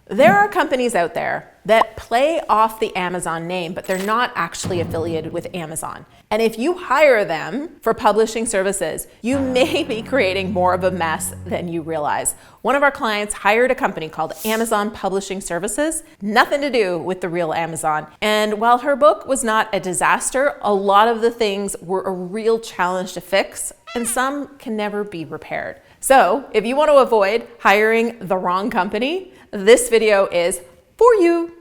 There are companies out there that play off the Amazon name, but they're not actually affiliated with Amazon. And if you hire them for publishing services, you may be creating more of a mess than you realize. One of our clients hired a company called Amazon Publishing Services, nothing to do with the real Amazon. And while her book was not a disaster, a lot of the things were a real challenge to fix, and some can never be repaired. So if you want to avoid hiring the wrong company, this video is for you.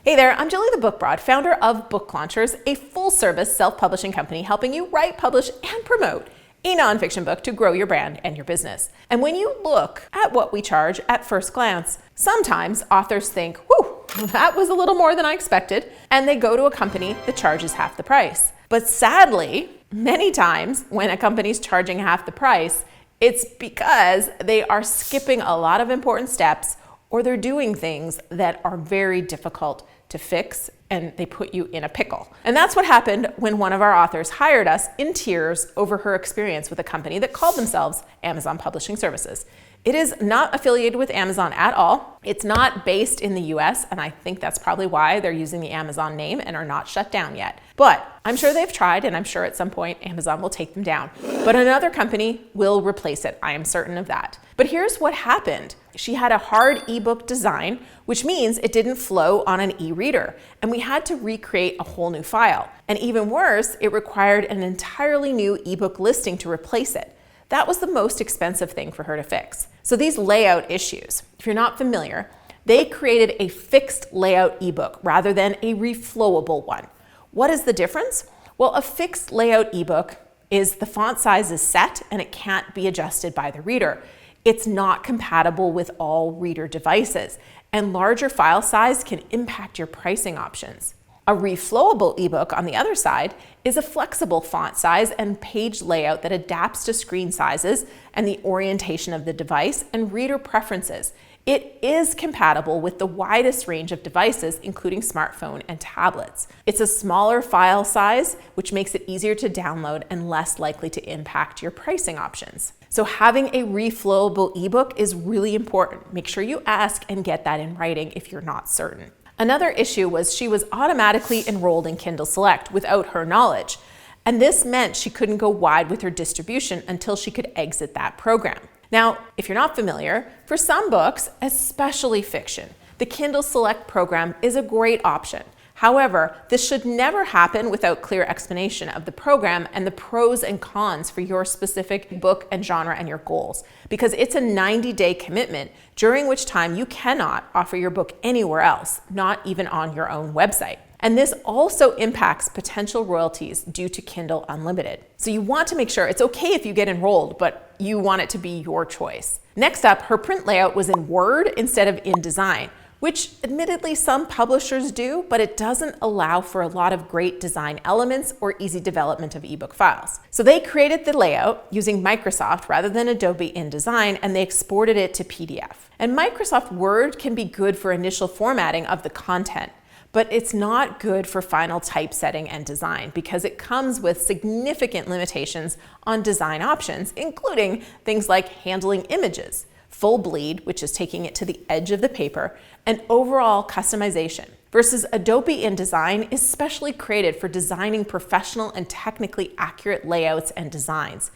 Hey there, I'm Julie the Book Broad, founder of Book Launchers, a full-service self-publishing company helping you write, publish, and promote a nonfiction book to grow your brand and your business. And when you look at what we charge at first glance, sometimes authors think, whew, that was a little more than I expected, and they go to a company that charges half the price. But sadly, many times when a company's charging half the price, it's because they are skipping a lot of important steps, or they're doing things that are very difficult to fix, and they put you in a pickle. And that's what happened when one of our authors hired us in tears over her experience with a company that called themselves Amazon Publishing Services. It is not affiliated with Amazon at all. It's not based in the US, and I think that's probably why they're using the Amazon name and are not shut down yet. But I'm sure they've tried, and I'm sure at some point Amazon will take them down. But another company will replace it. I am certain of that. But here's what happened. She had a hard ebook design, which means it didn't flow on an e-reader, and we had to recreate a whole new file. And even worse, it required an entirely new ebook listing to replace it. That was the most expensive thing for her to fix. So these layout issues, if you're not familiar, they created a fixed layout ebook rather than a reflowable one. What is the difference? Well, a fixed layout ebook is the font size is set and it can't be adjusted by the reader. It's not compatible with all reader devices, and larger file size can impact your pricing options. A reflowable ebook, on the other side, is a flexible font size and page layout that adapts to screen sizes and the orientation of the device and reader preferences. It is compatible with the widest range of devices, including smartphone and tablets. It's a smaller file size, which makes it easier to download and less likely to impact your pricing options. So having a reflowable ebook is really important. Make sure you ask and get that in writing if you're not certain. Another issue was she was automatically enrolled in Kindle Select without her knowledge, and this meant she couldn't go wide with her distribution until she could exit that program. Now, if you're not familiar, for some books, especially fiction, the Kindle Select program is a great option. However, this should never happen without clear explanation of the program and the pros and cons for your specific book and genre and your goals, because it's a 90-day commitment, during which time you cannot offer your book anywhere else, not even on your own website. And this also impacts potential royalties due to Kindle Unlimited. So you want to make sure it's okay if you get enrolled, but you want it to be your choice. Next up, her print layout was in Word instead of InDesign, which admittedly some publishers do, but it doesn't allow for a lot of great design elements or easy development of ebook files. So they created the layout using Microsoft rather than Adobe InDesign, and they exported it to PDF. And Microsoft Word can be good for initial formatting of the content, but it's not good for final typesetting and design because it comes with significant limitations on design options, including things like handling images, full bleed, which is taking it to the edge of the paper, and overall customization. Versus Adobe InDesign is specially created for designing professional and technically accurate layouts and designs.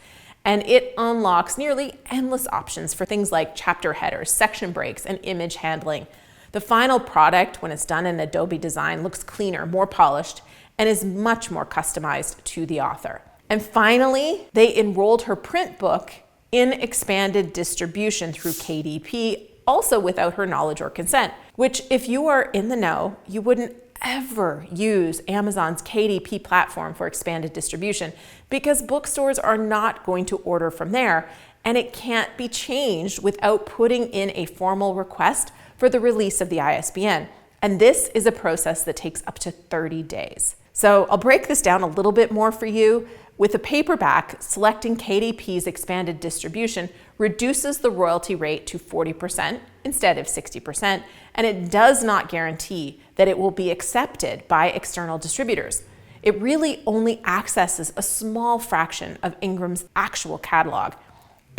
And it unlocks nearly endless options for things like chapter headers, section breaks, and image handling. The final product, when it's done in Adobe Design, looks cleaner, more polished, and is much more customized to the author. And finally, they enrolled her print book in expanded distribution through KDP, also without her knowledge or consent, which if you are in the know, you wouldn't ever use Amazon's KDP platform for expanded distribution because bookstores are not going to order from there, and it can't be changed without putting in a formal request for the release of the ISBN. And this is a process that takes up to 30 days. So I'll break this down a little bit more for you. With a paperback, selecting KDP's expanded distribution reduces the royalty rate to 40% instead of 60%, and it does not guarantee that it will be accepted by external distributors. It really only accesses a small fraction of Ingram's actual catalog.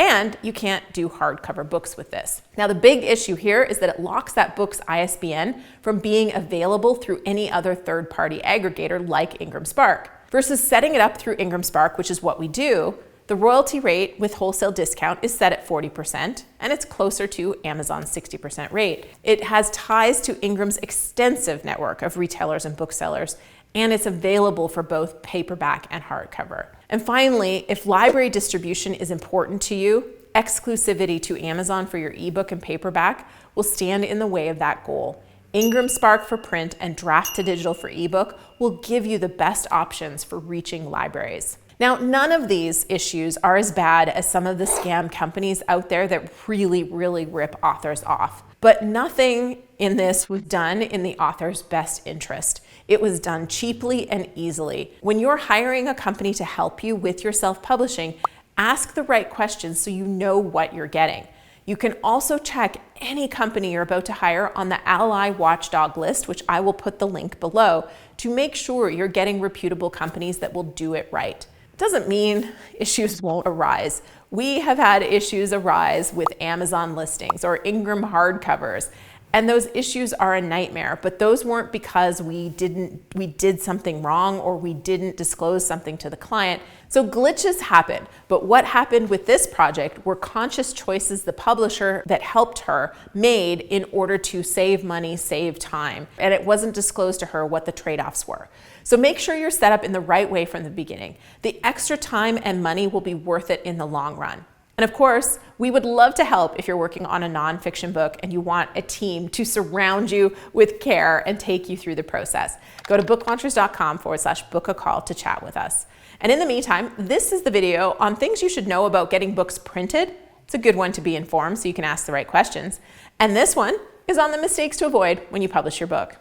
And you can't do hardcover books with this. Now, the big issue here is that it locks that book's ISBN from being available through any other third-party aggregator like Ingram Spark. Versus setting it up through Ingram Spark, which is what we do, the royalty rate with wholesale discount is set at 40%, and it's closer to Amazon's 60% rate. It has ties to Ingram's extensive network of retailers and booksellers, and it's available for both paperback and hardcover. And finally, if library distribution is important to you, exclusivity to Amazon for your ebook and paperback will stand in the way of that goal. Ingram Spark for print and Draft to Digital for ebook will give you the best options for reaching libraries. Now, none of these issues are as bad as some of the scam companies out there that really rip authors off. But nothing in this was done in the author's best interest. It was done cheaply and easily. When you're hiring a company to help you with your self-publishing, ask the right questions so you know what you're getting. You can also check any company you're about to hire on the Ally Watchdog list, which I will put the link below, to make sure you're getting reputable companies that will do it right. Doesn't mean issues won't arise. We have had issues arise with Amazon listings or Ingram hardcovers, and those issues are a nightmare, but those weren't because we did something wrong or we didn't disclose something to the client. So glitches happen, but what happened with this project were conscious choices the publisher that helped her made in order to save money, save time, and it wasn't disclosed to her what the trade-offs were. So make sure you're set up in the right way from the beginning. The extra time and money will be worth it in the long run. And of course, we would love to help if you're working on a nonfiction book and you want a team to surround you with care and take you through the process. Go to booklaunchers.com/book-a-call to chat with us. And in the meantime, this is the video on things you should know about getting books printed. It's a good one to be informed so you can ask the right questions. And this one is on the mistakes to avoid when you publish your book.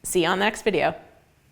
See you on the next video.